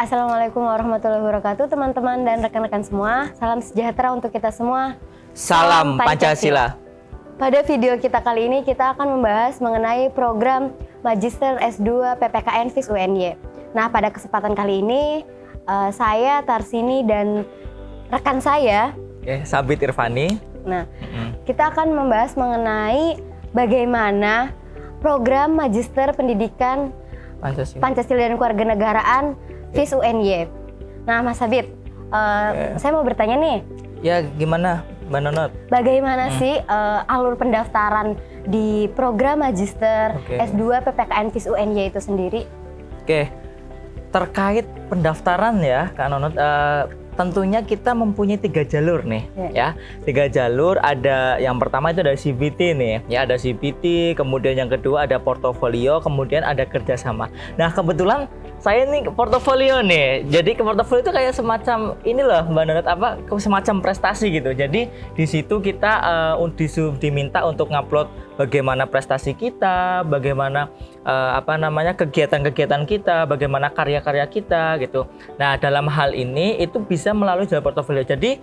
Assalamualaikum warahmatullahi wabarakatuh, teman-teman dan rekan-rekan semua. Salam sejahtera untuk kita semua. Salam Pancasila. Pada video kita kali ini kita akan membahas mengenai program Magister S2 PPKN FIS UNY. Nah, pada kesempatan kali ini saya Tarsini dan rekan saya Sabit Irfani. Nah, kita akan membahas mengenai bagaimana program Magister Pendidikan Pancasila dan Kewarganegaraan FIS UNY. Nah, Mas Sabit, saya mau bertanya nih. Ya, gimana, Mbak Nonot? Bagaimana sih alur pendaftaran di program Magister S2 PPKN FIS UNY itu sendiri? Oke, terkait pendaftaran ya, Kak Nonot, tentunya kita mempunyai 3 jalur nih, ya. 3 jalur, ada yang pertama itu ada CBT nih, ya, ada CBT, kemudian yang kedua ada portofolio, kemudian ada kerjasama. Nah, kebetulan saya nih portofolio nih, jadi ke portofolio itu kayak semacam ini loh, Mbak Nonot, semacam prestasi gitu. Jadi di situ kita diminta untuk ngupload bagaimana prestasi kita, bagaimana kegiatan-kegiatan kita, bagaimana karya-karya kita gitu. Nah, dalam hal ini itu bisa melalui jalur portofolio. Jadi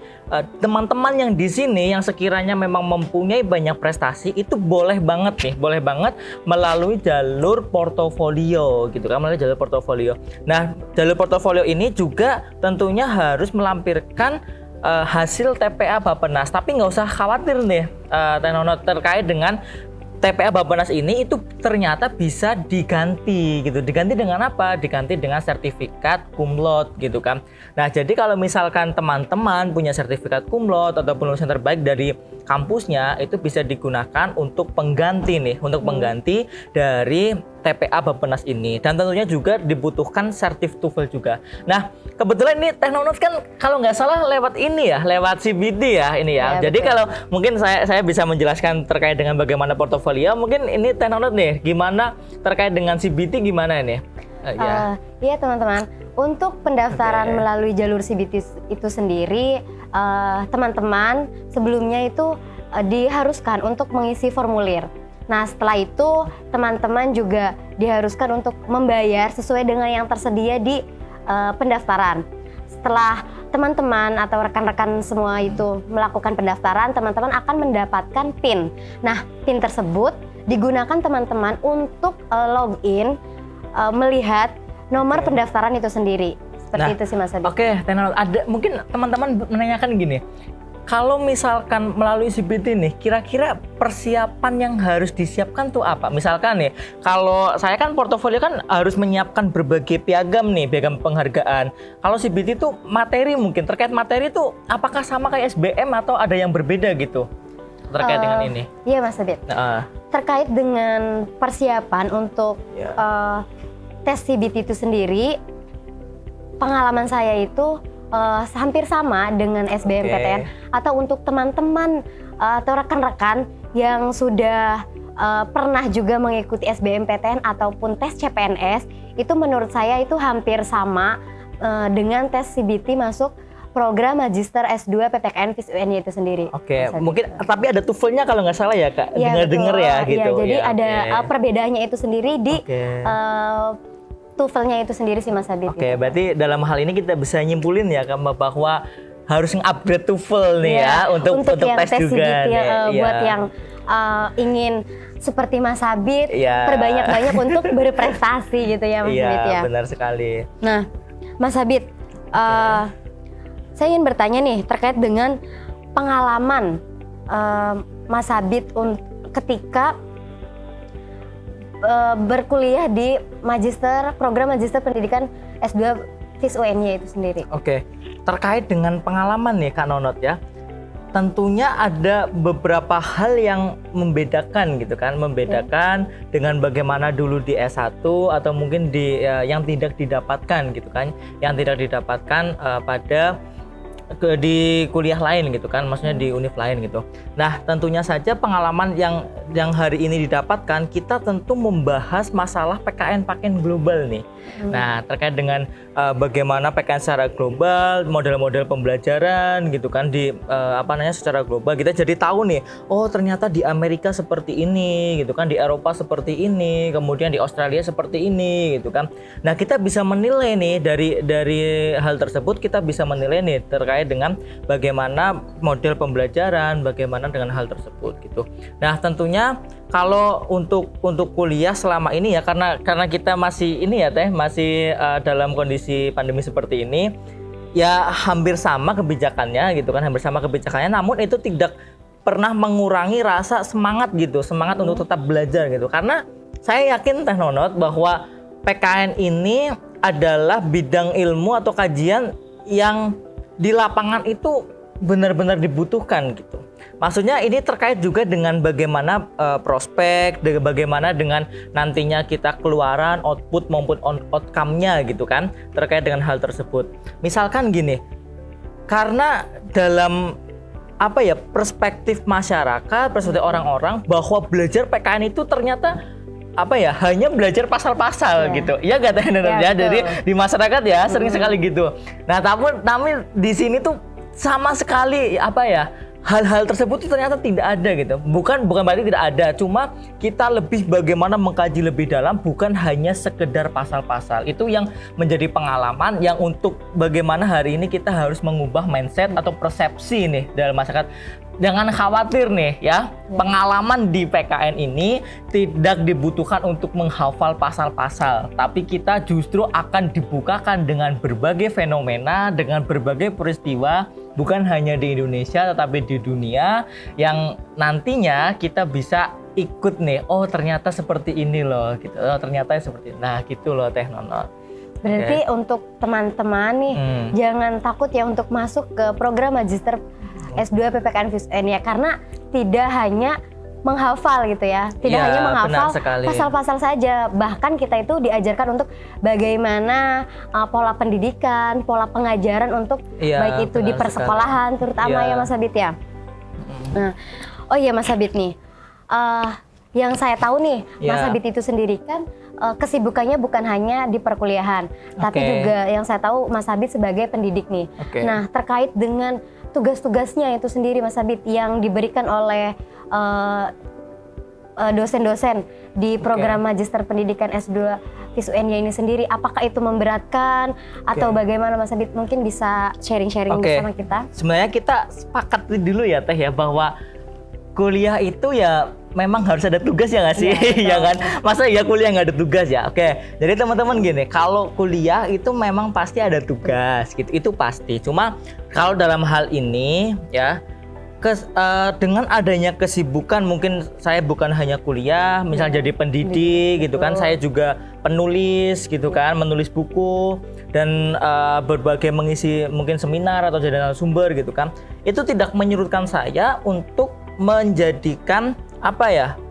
teman-teman yang di sini yang sekiranya memang mempunyai banyak prestasi itu boleh banget melalui jalur portofolio gitu kan, melalui jalur portofolio. Nah, jalur portofolio ini juga tentunya harus melampirkan hasil TPA Bappenas, tapi nggak usah khawatir nih terkait dengan TPA Bappenas ini itu ternyata bisa diganti gitu. Diganti dengan apa? Diganti dengan sertifikat cum laude gitu kan. Nah, jadi kalau misalkan teman-teman punya sertifikat cum laude ataupun lulusan terbaik dari kampusnya, itu bisa digunakan untuk pengganti nih, untuk pengganti dari TPA Bappenas ini. Dan tentunya juga dibutuhkan sertif TOEFL juga. Nah, kebetulan ini Teknonos kan kalau nggak salah lewat ini ya, lewat CBT ya ini ya. Jadi betul. Kalau mungkin saya bisa menjelaskan terkait dengan bagaimana portofolio, mungkin ini Teknonos nih, gimana terkait dengan CBT gimana ini? Iya teman-teman, untuk pendaftaran melalui jalur CBT itu sendiri, teman-teman sebelumnya itu diharuskan untuk mengisi formulir. Nah, setelah itu teman-teman juga diharuskan untuk membayar sesuai dengan yang tersedia di pendaftaran. Setelah teman-teman atau rekan-rekan semua itu melakukan pendaftaran, teman-teman akan mendapatkan PIN. Nah, PIN tersebut digunakan teman-teman untuk login, melihat nomor pendaftaran itu sendiri. Seperti itu sih Mas Adi. Ada mungkin teman-teman menanyakan gini. Kalau misalkan melalui CBT nih, kira-kira persiapan yang harus disiapkan tuh apa? Misalkan nih, kalau saya kan portofolio kan harus menyiapkan berbagai piagam nih, piagam penghargaan. Kalau CBT tuh materi mungkin, terkait materi tuh apakah sama kayak SBM atau ada yang berbeda gitu? Terkait dengan ini. Iya Mas Adit. Terkait dengan persiapan untuk tes CBT itu sendiri, pengalaman saya itu hampir sama dengan SBMPTN atau untuk teman-teman atau rekan-rekan yang sudah pernah juga mengikuti SBMPTN ataupun tes CPNS, itu menurut saya itu hampir sama dengan tes CBT masuk program Magister S2 PPKN FIS UNY itu sendiri. Mungkin tapi ada TOEFL-nya kalau nggak salah ya Kak, dengar-dengar ya gitu. Jadi ada perbedaannya itu sendiri di TOEFL-nya itu sendiri sih Mas Adit. Berarti dalam hal ini kita bisa nyimpulin ya bahwa harus nge-upgrade TOEFL nih ya untuk tes juga nih. Buat yang ingin seperti Mas Sabit, perbanyak-banyak untuk berprestasi gitu ya Mas Sabit ya. Iya, benar sekali. Nah, Mas Sabit, saya ingin bertanya nih terkait dengan pengalaman Mas Sabit ketika berkuliah di program Magister Pendidikan S2 FIS UNY itu sendiri. Terkait dengan pengalaman nih Kak Nonot ya, tentunya ada beberapa hal yang membedakan gitu kan, dengan bagaimana dulu di S1 atau mungkin di yang tidak didapatkan gitu kan, yang tidak didapatkan pada di kuliah lain gitu kan, maksudnya di univ lain gitu. Nah, tentunya saja pengalaman yang hari ini didapatkan, kita tentu membahas masalah PKN global nih. Nah, terkait dengan bagaimana PKN secara global, model-model pembelajaran gitu kan di secara global, kita jadi tahu nih, oh ternyata di Amerika seperti ini gitu kan, di Eropa seperti ini, kemudian di Australia seperti ini gitu kan. Nah, kita bisa menilai nih dari hal tersebut, kita bisa menilai nih terkait dengan bagaimana model pembelajaran, bagaimana dengan hal tersebut gitu. Nah, tentunya kalau untuk kuliah selama ini ya, karena kita masih ini ya Teh, masih dalam kondisi pandemi seperti ini, ya hampir sama kebijakannya gitu kan, namun itu tidak pernah mengurangi rasa semangat gitu, semangat untuk tetap belajar gitu. Karena saya yakin Teh Nonot bahwa PKN ini adalah bidang ilmu atau kajian yang di lapangan itu benar-benar dibutuhkan gitu. Maksudnya ini terkait juga dengan bagaimana prospek, bagaimana dengan nantinya kita keluaran, output maupun outcome-nya gitu kan, terkait dengan hal tersebut. Misalkan gini, karena dalam perspektif masyarakat, perspektif orang-orang bahwa belajar PKN itu ternyata hanya belajar pasal-pasal gitu. Iya gak Teh Nonot ya? Jadi di masyarakat ya sering sekali gitu. Nah, tapi di sini tuh sama sekali hal-hal tersebut itu ternyata tidak ada gitu. Bukan berarti tidak ada, cuma kita lebih bagaimana mengkaji lebih dalam, bukan hanya sekedar pasal-pasal. Itu yang menjadi pengalaman yang untuk bagaimana hari ini kita harus mengubah mindset atau persepsi nih dalam masyarakat. Jangan khawatir nih ya, pengalaman di PKN ini tidak dibutuhkan untuk menghafal pasal-pasal, tapi kita justru akan dibukakan dengan berbagai fenomena, dengan berbagai peristiwa, bukan hanya di Indonesia tetapi di dunia, yang nantinya kita bisa ikut nih, oh ternyata seperti ini loh gitu, oh ternyata seperti ini. Nah gitu loh Teh Nonot. Berarti untuk teman-teman nih jangan takut ya untuk masuk ke program Magister S2 PPKN FISUN ya, karena tidak hanya menghafal gitu ya, tidak hanya menghafal pasal-pasal saja, bahkan kita itu diajarkan untuk bagaimana pola pendidikan, pola pengajaran untuk baik itu di persekolahan terutama ya Mas Habib ya. Nah, oh iya Mas Habib nih, yang saya tahu nih Mas Habib itu sendiri kan kesibukannya bukan hanya di perkuliahan, tapi juga yang saya tahu Mas Habib sebagai pendidik nih. Nah, terkait dengan tugas-tugasnya itu sendiri Mas Habib yang diberikan oleh dosen-dosen di program Magister Pendidikan S2 FISUN ini sendiri, apakah itu memberatkan atau bagaimana Mas Habib? Mungkin bisa sharing-sharing bersama kita. Sebenarnya kita sepakat dulu ya Teh ya, bahwa kuliah itu ya memang harus ada tugas ya nggak sih? Ya kan? Masa ya kuliah nggak ada tugas ya? Jadi teman-teman gini, kalau kuliah itu memang pasti ada tugas gitu, itu pasti. Cuma kalau dalam hal ini ya, dengan adanya kesibukan, mungkin saya bukan hanya kuliah, misal jadi pendidik gitu kan, saya juga penulis gitu kan, menulis buku dan berbagai mengisi mungkin seminar atau jadi narasumber gitu kan. Itu tidak menyurutkan saya untuk menjadikan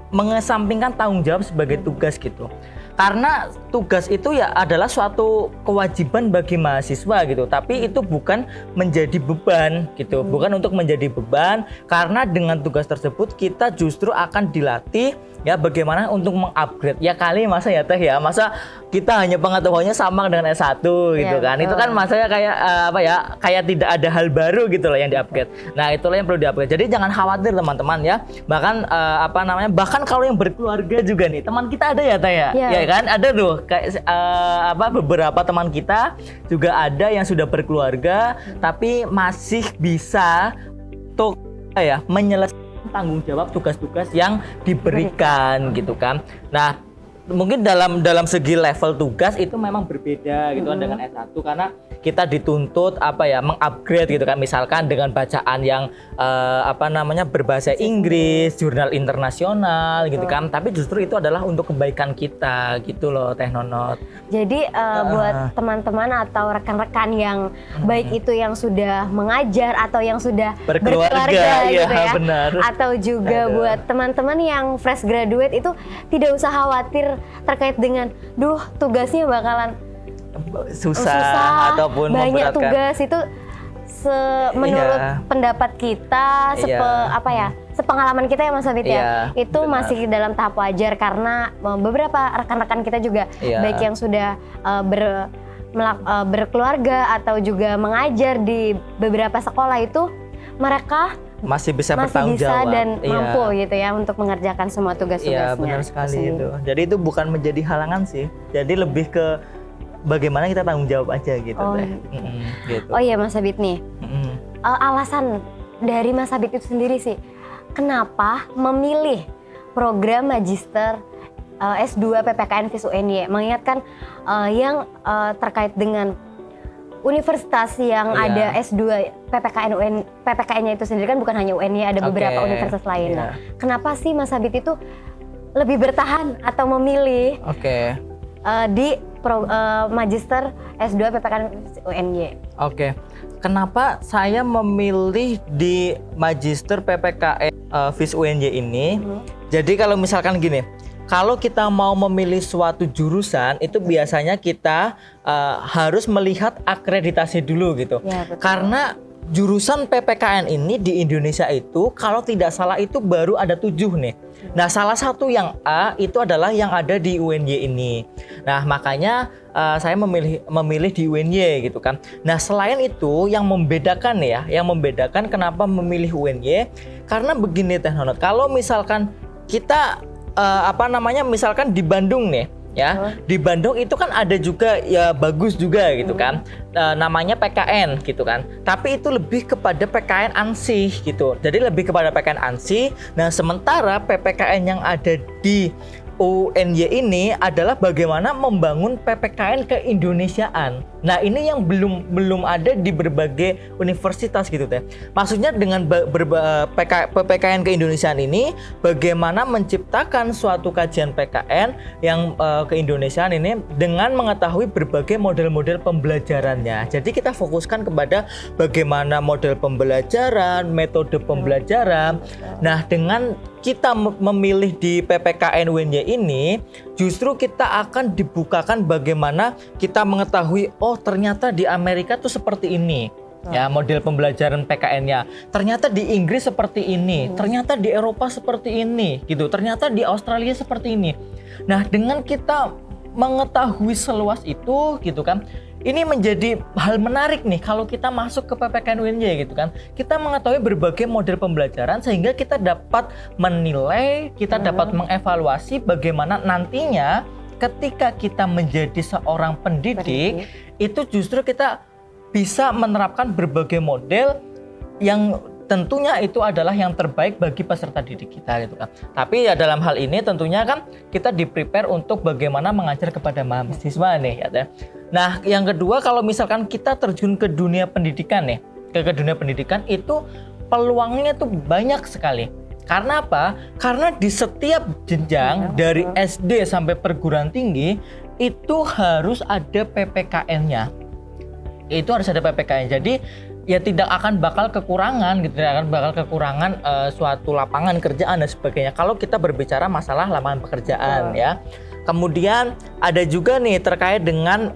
mengesampingkan tanggung jawab sebagai tugas gitu. Karena tugas itu ya adalah suatu kewajiban bagi mahasiswa gitu, tapi itu bukan menjadi beban gitu, bukan untuk menjadi beban, karena dengan tugas tersebut kita justru akan dilatih ya bagaimana untuk mengupgrade. Ya kali masa ya Teh ya, masa kita hanya pengetahuannya sama dengan S1 gitu kan. Itu kan masanya kayak kayak tidak ada hal baru gitu loh yang diupgrade. Nah, itulah yang perlu diupgrade. Jadi jangan khawatir teman-teman ya. Bahkan bahkan kalau yang berkeluarga juga nih, teman kita ada ya Teh ya. Ya kan? Ada tuh kayak beberapa teman kita juga ada yang sudah berkeluarga tapi masih bisa untuk menyelesaikan tanggung jawab tugas-tugas yang diberikan gitu kan. Nah, mungkin dalam segi level tugas itu memang berbeda gitu kan dengan S1, karena kita dituntut mengupgrade gitu kan, misalkan dengan bacaan yang berbahasa Inggris, jurnal internasional gitu kan, tapi justru itu adalah untuk kebaikan kita gitu loh Teh Nonot. Jadi buat teman-teman atau rekan-rekan yang baik itu yang sudah mengajar atau yang sudah berkeluarga gitu ya, benar. Atau juga buat teman-teman yang fresh graduate itu tidak usah khawatir terkait dengan tugasnya bakalan susah ataupun memberatkan. Banyak tugas itu menurut Iya. pendapat kita, sepengalaman kita ya Mas Abid ya, Iya, itu benar. masih dalam tahap wajar karena beberapa rekan-rekan kita juga Iya. baik yang sudah berkeluarga atau juga mengajar di beberapa sekolah itu mereka masih bisa masih bertanggung bisa jawab. dan Iya. mampu gitu ya untuk mengerjakan semua tugas-tugasnya. Iya, benar sekali sendiri. itu. Jadi itu bukan menjadi halangan sih. Jadi lebih ke bagaimana kita tanggung jawab aja gitu Oh. teh. Gitu. Oh iya Mas Abid nih, Mm-mm. alasan dari Mas Abid itu sendiri sih, kenapa memilih program Magister S2 PPKN FIS UNY? Mengingatkan yang terkait dengan universitas yang Iya. ada S2 PPKN-nya itu sendiri kan bukan hanya UNY, ada beberapa Oke. universitas lain. Iya. Nah, kenapa sih Mas Abid itu lebih bertahan atau memilih Oke. di Magister S2 PPKN UNY? Oke. Kenapa saya memilih di Magister PPKN FIS UNY ini? Jadi kalau misalkan gini, kalau kita mau memilih suatu jurusan itu biasanya kita harus melihat akreditasi dulu gitu. Ya, betul. Karena jurusan PPKN ini di Indonesia itu kalau tidak salah itu baru ada 7 nih. Nah, salah satu yang A itu adalah yang ada di UNY ini. Nah, makanya saya memilih di UNY gitu kan. Nah, selain itu yang membedakan kenapa memilih UNY karena begini Teh Nonot. Kalau misalkan kita misalkan di Bandung nih ya, di Bandung itu kan ada juga ya bagus juga gitu kan, namanya PKN gitu kan, tapi itu lebih kepada PKN ANSI gitu, jadi lebih kepada PKN ANSI. Nah, sementara PPKN yang ada di UNY ini adalah bagaimana membangun PPKN keindonesiaan. Nah, ini yang belum ada di berbagai universitas gitu teh. Maksudnya dengan PPKN keindonesiaan ini bagaimana menciptakan suatu kajian PKN yang keindonesiaan ini dengan mengetahui berbagai model-model pembelajarannya. Jadi kita fokuskan kepada bagaimana model pembelajaran, metode pembelajaran. Nah, dengan kita memilih di PPKN UNY ini, justru kita akan dibukakan bagaimana kita mengetahui, oh ternyata di Amerika tuh seperti ini. Ya, model pembelajaran PKN-nya. Ternyata di Inggris seperti ini, ternyata di Eropa seperti ini, gitu. Ternyata di Australia seperti ini. Nah, dengan kita mengetahui seluas itu, gitu kan, ini menjadi hal menarik nih kalau kita masuk ke PPKN UNY gitu kan. Kita mengetahui berbagai model pembelajaran sehingga kita dapat menilai, kita dapat mengevaluasi bagaimana nantinya ketika kita menjadi seorang pendidik, itu justru kita bisa menerapkan berbagai model yang tentunya itu adalah yang terbaik bagi peserta didik kita gitu kan. Tapi ya dalam hal ini tentunya kan kita di-prepare untuk bagaimana mengajar kepada mahasiswa nih ya. Nah, yang kedua kalau misalkan kita terjun ke dunia pendidikan nih, ke dunia pendidikan itu peluangnya tuh banyak sekali. Karena apa? Karena di setiap jenjang dari SD sampai perguruan tinggi itu harus ada PPKN-nya. Itu harus ada PPKN. Jadi ya tidak akan bakal kekurangan gitu, tidak akan bakal kekurangan suatu lapangan kerjaan dan sebagainya kalau kita berbicara masalah lapangan pekerjaan ya. Kemudian ada juga nih terkait dengan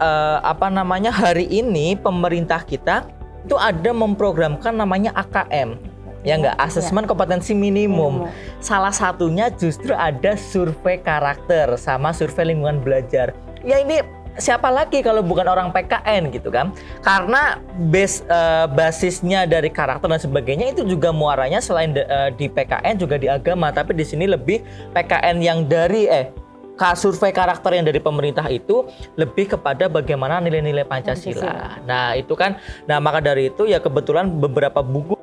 hari ini pemerintah kita itu ada memprogramkan namanya AKM. Ya enggak, asesmen kompetensi minimum. Salah satunya justru ada survei karakter sama survei lingkungan belajar. Ya ini siapa lagi kalau bukan orang PKN gitu kan? Karena basisnya dari karakter dan sebagainya itu juga muaranya selain di PKN juga di agama, tapi di sini lebih PKN yang dari survei karakter yang dari pemerintah itu lebih kepada bagaimana nilai-nilai Pancasila. Nah, itu kan, maka dari itu ya kebetulan beberapa buku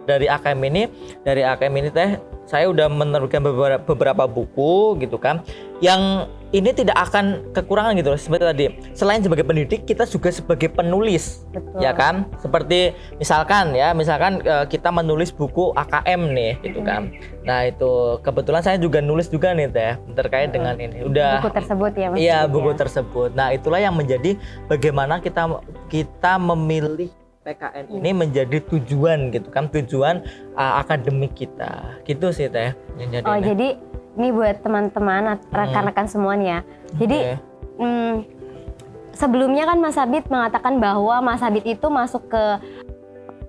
dari AKM ini teh saya udah menerbitkan beberapa buku gitu kan, yang ini tidak akan kekurangan gitu seperti tadi. Selain sebagai pendidik, kita juga sebagai penulis. Betul. Ya kan? Seperti misalkan kita menulis buku AKM nih gitu kan. Nah, itu kebetulan saya juga nulis juga nih teh terkait dengan ini. Udah buku tersebut ya Mas. Iya, buku tersebut. Nah, itulah yang menjadi bagaimana kita memilih PKN ini menjadi tujuan gitu kan, tujuan akademik kita. Gitu sih teh. Jadi ini buat teman-teman rekan-rekan semua nih ya. Jadi sebelumnya kan Mas Habib mengatakan bahwa Mas Habib itu masuk ke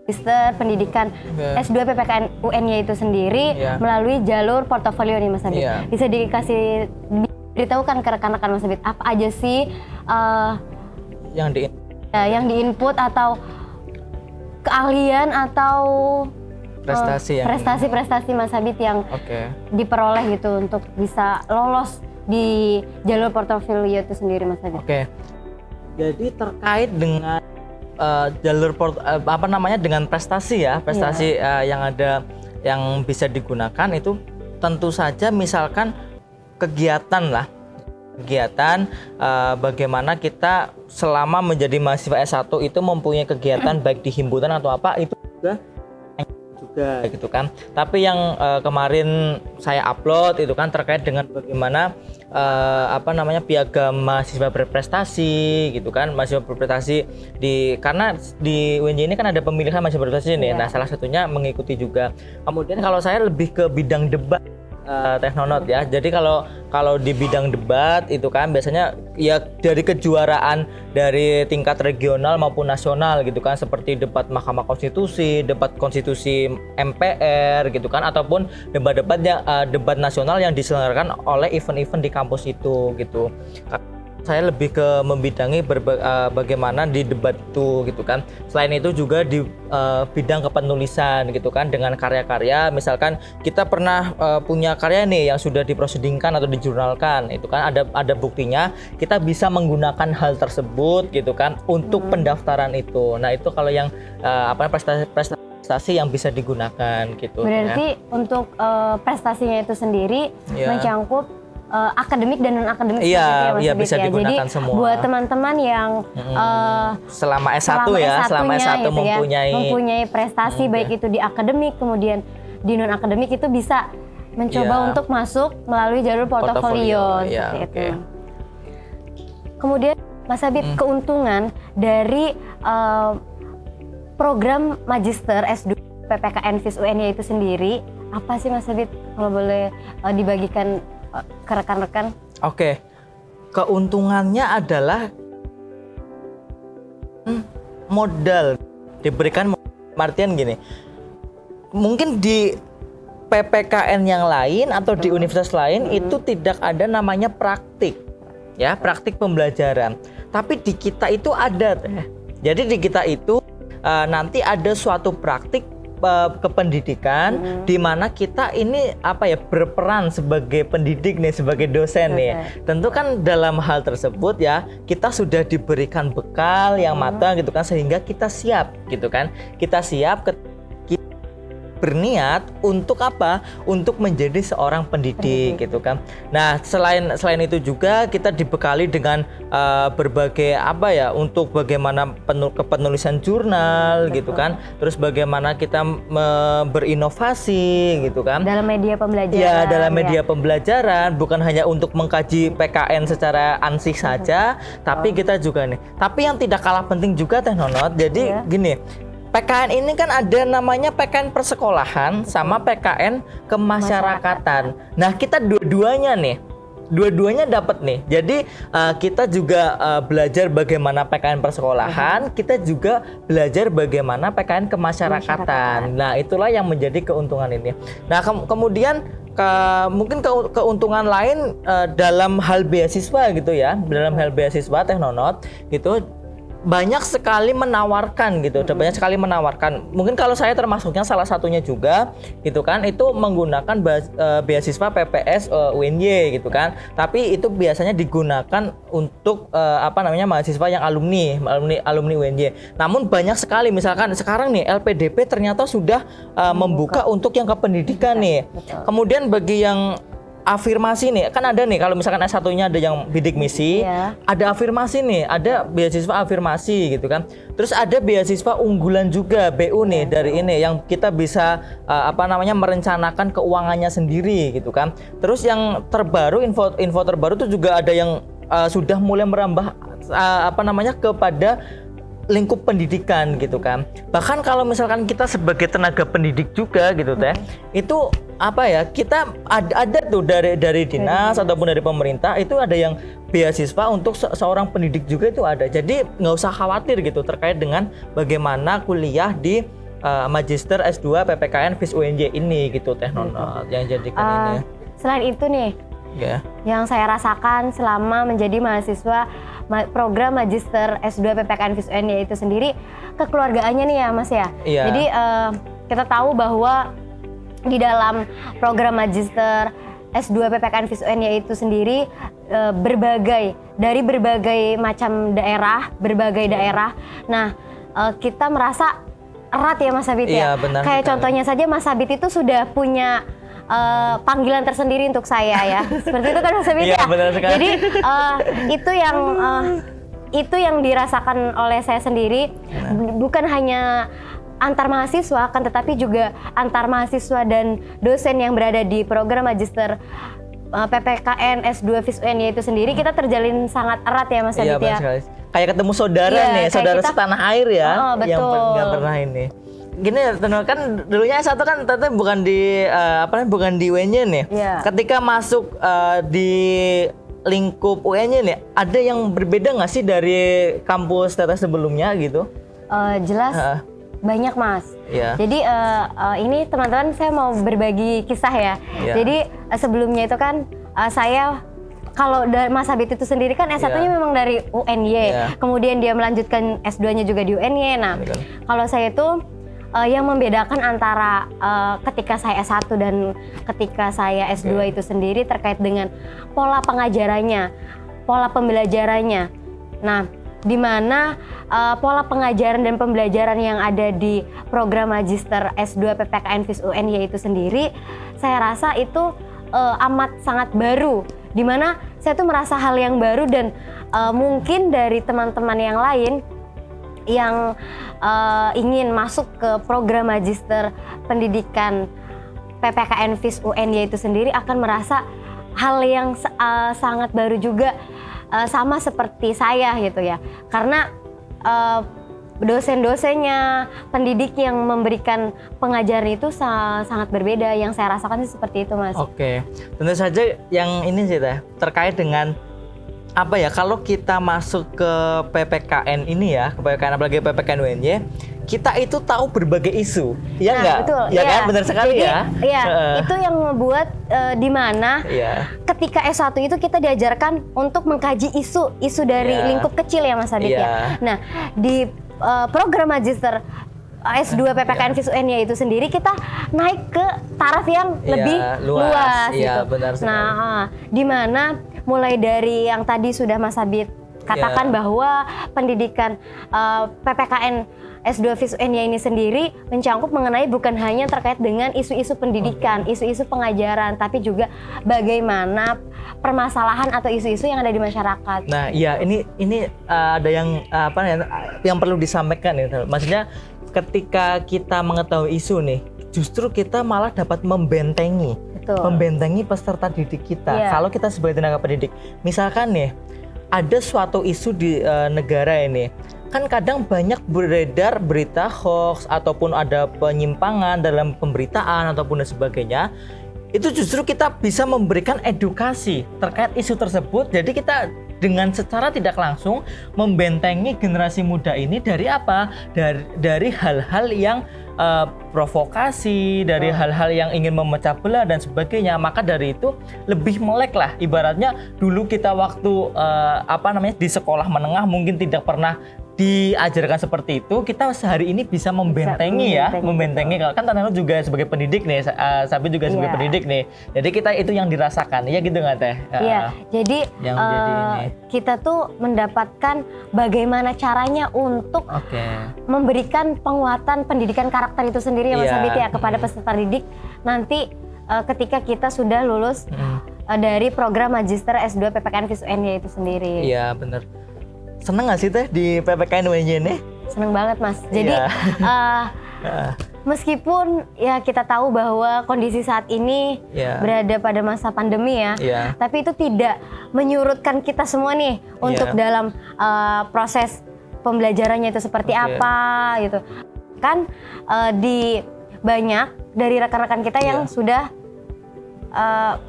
Magister Pendidikan S2 PPKN UN-nya itu sendiri melalui jalur portofolio nih Mas Habib. Bisa diberitahukan ke rekan-rekan Mas Habib apa aja sih yang diinput atau keahlian atau prestasi Mas Habib yang diperoleh gitu untuk bisa lolos di jalur portofolio itu sendiri Mas Habib. Jadi terkait dengan dengan prestasi yang ada yang bisa digunakan itu tentu saja misalkan kegiatan bagaimana kita selama menjadi mahasiswa S1 itu mempunyai kegiatan baik di himpunan atau apa itu juga gitu kan. Tapi yang kemarin saya upload itu kan terkait dengan bagaimana piagam mahasiswa berprestasi gitu kan, mahasiswa berprestasi karena di UNJ ini kan ada pemilihan mahasiswa berprestasi nih. Nah, salah satunya mengikuti juga. Kemudian kalau saya lebih ke bidang debat Teknonaut ya. Jadi kalau di bidang debat itu kan biasanya ya dari kejuaraan dari tingkat regional maupun nasional gitu kan, seperti debat Mahkamah Konstitusi, debat konstitusi MPR gitu kan, ataupun debat nasional yang diselenggarakan oleh event-event di kampus itu gitu. Saya lebih ke membidangi bagaimana di debat itu gitu kan. Selain itu juga di bidang kepenulisan gitu kan, dengan karya-karya misalkan kita pernah punya karya nih yang sudah diprosedingkan atau dijurnalkan itu kan, ada buktinya, kita bisa menggunakan hal tersebut gitu kan untuk pendaftaran itu. Nah, itu kalau yang prestasi yang bisa digunakan gitu. Berarti untuk prestasinya itu sendiri mencangkup akademik dan non akademik ya, bisa digunakan jadi, semua. Buat teman-teman yang selama S1 gitu mempunyai prestasi baik ya. itu di akademik kemudian di non akademik itu bisa mencoba untuk masuk melalui jalur portofolio seperti itu. Kemudian Mas Habib, keuntungan dari program Magister S2 PPKN FIS UN itu sendiri apa sih Mas Habib, kalau boleh dibagikan ke rekan-rekan? Keuntungannya adalah modal diberikan, artian gini, mungkin di PPKN yang lain atau di universitas lain itu tidak ada namanya praktik pembelajaran, tapi di kita itu ada. Jadi di kita itu nanti ada suatu praktik kependidikan di mana kita ini berperan sebagai pendidik nih, sebagai dosen nih. Tentu kan dalam hal tersebut ya kita sudah diberikan bekal yang matang gitu kan, sehingga kita siap gitu kan. Kita siap berniat untuk apa? Untuk menjadi seorang pendidik gitu kan. Nah, selain itu juga kita dibekali dengan berbagai untuk bagaimana kepenulisan jurnal gitu kan. Terus bagaimana kita berinovasi gitu kan. Dalam media pembelajaran. Ya, dalam media pembelajaran, bukan hanya untuk mengkaji PKN secara ansih saja, tapi kita juga nih. Tapi yang tidak kalah penting juga Teknonaut. Jadi gini, PKN ini kan ada namanya PKN persekolahan sama PKN kemasyarakatan. Nah, kita dua-duanya dapat nih. Jadi kita juga belajar bagaimana PKN persekolahan, kita juga belajar bagaimana PKN kemasyarakatan. Nah, itulah yang menjadi keuntungan ini. Nah, kemudian mungkin keuntungan lain dalam hal beasiswa gitu ya, dalam hal beasiswa Teknonaut gitu. Banyak sekali menawarkan gitu, banyak sekali menawarkan. Mungkin kalau saya termasuknya salah satunya juga gitu kan, itu menggunakan beasiswa PPS UNY gitu kan. Tapi itu biasanya digunakan untuk mahasiswa yang alumni UNY. Namun banyak sekali, misalkan sekarang nih LPDP ternyata sudah membuka untuk yang kependidikan nih. Kemudian bagi yang afirmasi nih, kan ada nih kalau misalkan S1-nya ada yang bidik misi, ada afirmasi nih, ada beasiswa afirmasi gitu kan. Terus ada beasiswa unggulan juga BU nih dari ini yang kita bisa merencanakan keuangannya sendiri gitu kan. Terus yang terbaru, info terbaru itu juga ada yang sudah mulai merambah kepada lingkup pendidikan gitu kan. Bahkan kalau misalkan kita sebagai tenaga pendidik juga gitu itu kita ada tuh dari dinas ataupun dari pemerintah itu ada yang beasiswa untuk seorang pendidik juga itu ada. Jadi nggak usah khawatir gitu terkait dengan bagaimana kuliah di Magister S2 PPKN FIS UNJ ini gitu Teh Nona yang jadikan ini. Selain itu nih, yang saya rasakan selama menjadi mahasiswa program Magister S2 PPKN FIS UNJ itu sendiri, kekeluargaannya nih ya Mas ya. Iya. Jadi kita tahu bahwa di dalam program Magister S2 PPKN FIS UNJ itu sendiri dari berbagai macam daerah, Nah, kita merasa erat ya Mas Habib ya. Iya, benar Kayak sekali. contohnya saja Mas Habib itu sudah punya panggilan tersendiri untuk saya ya. Seperti itu kan Mas Habib Iya, ya. benar sekali. Jadi itu yang dirasakan oleh saya sendiri, bukan hanya antar mahasiswa, kan tetapi juga antar mahasiswa dan dosen yang berada di program Magister PPKN S2 FIS UNJ itu sendiri, kita terjalin sangat erat ya Mas Iya, Adit ya. sekali. Kayak ketemu saudara Iya, nih, kayak saudara kita- setanah air ya, betul. yang nggak pernah ini. Gini, kan dulunya S1 kan ternyata bukan di bukan di UNJ nih. Iya. Ketika masuk di lingkup UNJ nih, ada yang berbeda nggak sih dari kampus Teteh sebelumnya gitu? Jelas banyak Mas. Iya. Jadi ini teman-teman saya mau berbagi kisah ya. Iya. Jadi sebelumnya itu kan saya kalau dari Mas Habib itu sendiri kan S1-nya Iya. memang dari UNY. Iya. Kemudian dia melanjutkan S2-nya juga di UNY. Nah, Iya kan. kalau saya itu yang membedakan antara ketika saya S1 dan ketika saya S2 itu sendiri terkait dengan pola pengajarannya, pola pembelajarannya. Nah, di mana pola pengajaran dan pembelajaran yang ada di program Magister S2 PPKN FIS UNJ itu sendiri, saya rasa itu amat sangat baru, di mana saya tuh merasa hal yang baru dan mungkin dari teman-teman yang lain yang ingin masuk ke program Magister Pendidikan PPKN FIS UNJ itu sendiri akan merasa hal yang sangat baru juga, sama seperti saya gitu ya, karena dosen-dosennya, pendidik yang memberikan pengajaran itu sangat berbeda. Yang saya rasakan sih seperti itu Mas. Oke, tentu saja yang ini sih Teh, terkait dengan apa ya, kalau kita masuk ke PPKN ini ya, ke PPKN apalagi PPKN UNJ, kita itu tahu berbagai isu, ya Nah, nggak? betul. Ya Iya. kan, benar sekali Jadi, ya. Iya, itu yang membuat di mana Iya. ketika S1 itu kita diajarkan untuk mengkaji isu dari Iya. lingkup kecil ya Mas Adit Iya. ya. Nah, di program Magister S2 PPKN FIS UNJ itu sendiri kita naik ke taraf yang Iya, lebih luas Iya, gitu. benar sekali. Nah, di mana mulai dari yang tadi sudah Mas Habib katakan Iya. bahwa pendidikan PPKN S2 FIS UNJ ini sendiri mencakup mengenai bukan hanya terkait dengan isu-isu pendidikan, isu-isu pengajaran, tapi juga bagaimana permasalahan atau isu-isu yang ada di masyarakat. Nah, iya ini ada yang yang perlu disampaikan ya. Maksudnya ketika kita mengetahui isu nih, justru kita malah dapat membentengi peserta didik kita. Iya. Kalau kita sebagai tenaga pendidik, misalkan nih ada suatu isu di negara ini, kan kadang banyak beredar berita hoax ataupun ada penyimpangan dalam pemberitaan ataupun dan sebagainya. Itu justru kita bisa memberikan edukasi terkait isu tersebut. Jadi kita dengan secara tidak langsung membentengi generasi muda ini dari apa? Dari hal-hal yang provokasi, dari hal-hal yang ingin memecah belah dan sebagainya. Maka dari itu lebih melek lah. Ibaratnya dulu kita waktu di sekolah menengah mungkin tidak pernah diajarkan seperti itu, kita sehari ini bisa membentengi kan Tante juga sebagai pendidik nih, Sabi juga sebagai pendidik nih, jadi kita itu yang dirasakan, ya gitu nggak Teh? Iya, jadi ini. kita tuh mendapatkan bagaimana caranya untuk memberikan penguatan pendidikan karakter itu sendiri ya Mas Habib ya kepada peserta didik nanti ketika kita sudah lulus dari program Magister S2 PPKN FIS UNJ itu sendiri. Iya benar. Seneng nggak sih Teh di PPKN UNJ ini? Seneng banget Mas. Jadi meskipun ya kita tahu bahwa kondisi saat ini berada pada masa pandemi ya, tapi itu tidak menyurutkan kita semua nih untuk dalam proses pembelajarannya itu seperti apa gitu. Kan di banyak dari rekan-rekan kita yang sudah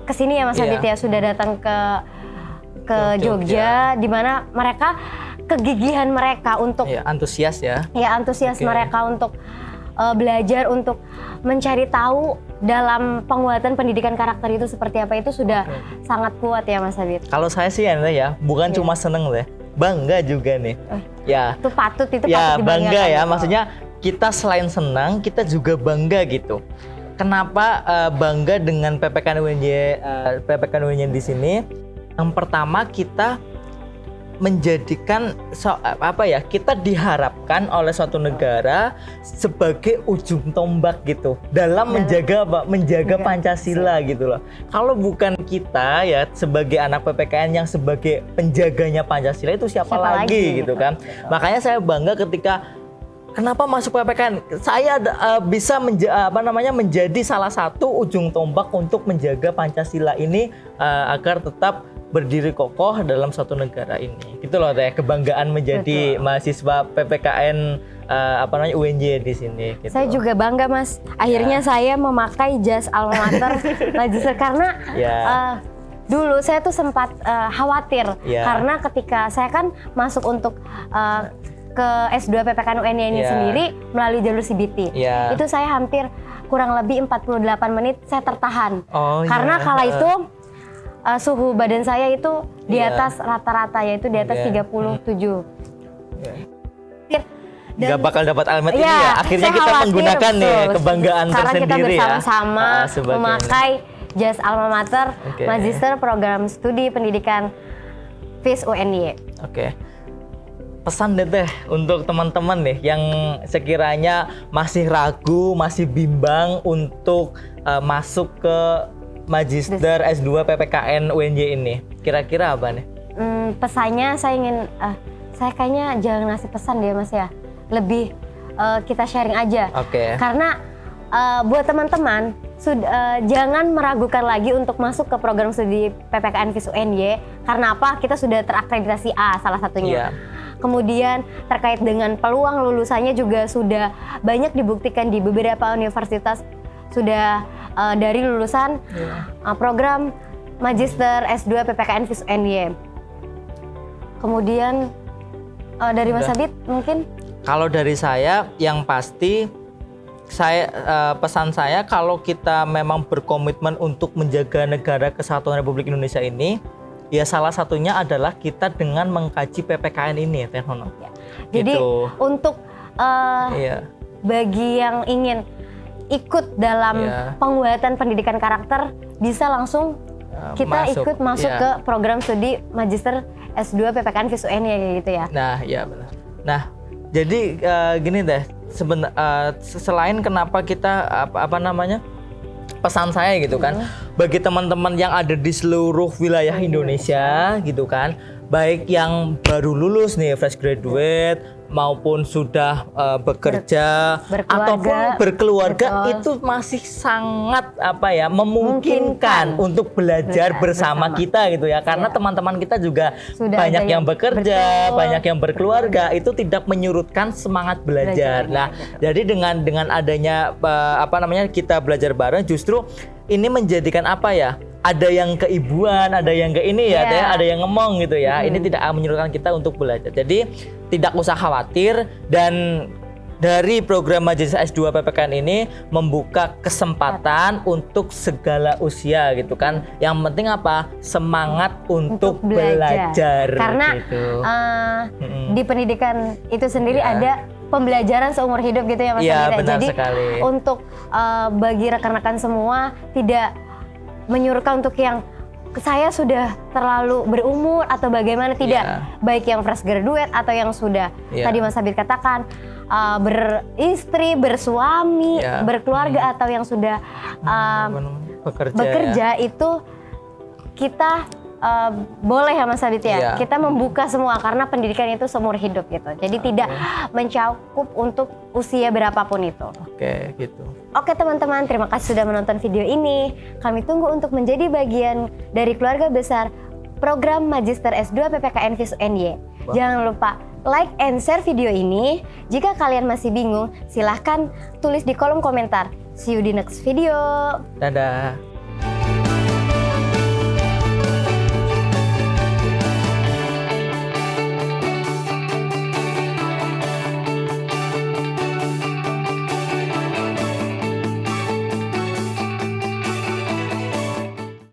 kesini ya Mas Adit ya, sudah datang ke ke Jogja, di mana mereka kegigihan mereka untuk antusias antusias mereka untuk belajar, untuk mencari tahu dalam penguatan pendidikan karakter itu seperti apa, itu sudah sangat kuat ya Mas Habib. Kalau saya sih ya bukan cuma seneng deh, bangga juga nih. Itu patut ya, dibanggakan. Bangga ya, maksudnya kita selain senang kita juga bangga gitu. Kenapa bangga dengan PPKN UNY di sini? Yang pertama, kita menjadikan kita diharapkan oleh suatu negara sebagai ujung tombak gitu dalam menjaga Pancasila gitu loh. Kalau bukan kita ya sebagai anak PPKN yang sebagai penjaganya Pancasila, itu siapa lagi gitu kan. Makanya saya bangga ketika kenapa masuk PPKN, saya bisa menjadi salah satu ujung tombak untuk menjaga Pancasila ini agar tetap berdiri kokoh dalam suatu negara ini. Gitu loh teh, kebanggaan menjadi mahasiswa PPKN UNY di sini. Gitu. Saya juga bangga Mas. Akhirnya saya memakai jas alma mater Magister karena dulu saya tuh sempat khawatir karena ketika saya kan masuk untuk ke S2 PPKN UNY ini sendiri melalui jalur CBT. Itu saya hampir kurang lebih 48 menit saya tertahan. Karena kala itu suhu badan saya itu di atas rata-rata, yaitu di atas 37. Nggak bakal dapat alamat ini ya. Akhirnya kita menggunakan nih kebanggaan karena tersendiri kita bersama-sama memakai jas alma mater Magister Program Studi Pendidikan FIS UNY. Pesan deh untuk teman-teman nih yang sekiranya masih ragu, masih bimbang untuk masuk ke Magister S2 PPKN UNY ini. Kira-kira apa nih? Pesannya saya kayaknya jangan ngasih pesan deh Mas ya. Lebih kita sharing aja. Karena buat teman-teman jangan meragukan lagi untuk masuk ke program studi PPKN FIS UNY. Karena apa? Kita sudah terakreditasi A salah satunya. Kemudian terkait dengan peluang lulusannya juga sudah banyak dibuktikan di beberapa universitas sudah dari lulusan program Magister S2 PPKN FIS UNY. Kemudian dari Mas Habib mungkin? Kalau dari saya yang pasti pesan saya kalau kita memang berkomitmen untuk menjaga negara kesatuan Republik Indonesia ini, ya salah satunya adalah kita dengan mengkaji PPKN ini, Teh Nono. Jadi untuk bagi yang ingin ikut dalam penguatan pendidikan karakter, bisa langsung kita masuk ke program studi Magister S2 PPKN FIS UNY gitu ya. Nah, ya benar. Nah, jadi gini deh, selain kenapa kita pesan saya gitu kan, bagi teman-teman yang ada di seluruh wilayah Indonesia gitu kan, baik yang baru lulus nih fresh graduate maupun sudah bekerja ataupun berkeluarga, itu masih sangat memungkinkan untuk belajar bersama kita gitu ya, karena teman-teman kita juga banyak yang bekerja, banyak yang berkeluarga, itu tidak menyurutkan semangat belajar. Nah, jadi dengan adanya kita belajar bareng, justru ini menjadikan ada yang keibuan, ada yang ke ini ada yang ngomong gitu ya. Ini tidak menyurutkan kita untuk belajar. Jadi tidak usah khawatir, dan dari program Magister S2 PPKN ini membuka kesempatan untuk segala usia gitu kan. Yang penting semangat untuk belajar. Karena gitu. Di pendidikan itu sendiri ada pembelajaran seumur hidup gitu ya Mas. Benar. Jadi sekali. Untuk bagi rekan-rekan semua tidak menyuruhkan untuk yang saya sudah terlalu berumur atau bagaimana, tidak. Baik yang fresh graduate atau yang sudah tadi Mas Habib katakan beristri, bersuami, berkeluarga atau yang sudah bekerja itu kita boleh ya Mas Habib ya. Kita membuka semua karena pendidikan itu seumur hidup gitu. Jadi tidak mencakup untuk usia berapapun itu. Gitu. Oke teman-teman, terima kasih sudah menonton video ini. Kami tunggu untuk menjadi bagian dari keluarga besar program Magister S2 PPKN FIS UNY. Jangan lupa like and share video ini. Jika kalian masih bingung, silahkan tulis di kolom komentar. See you di next video. Dadah.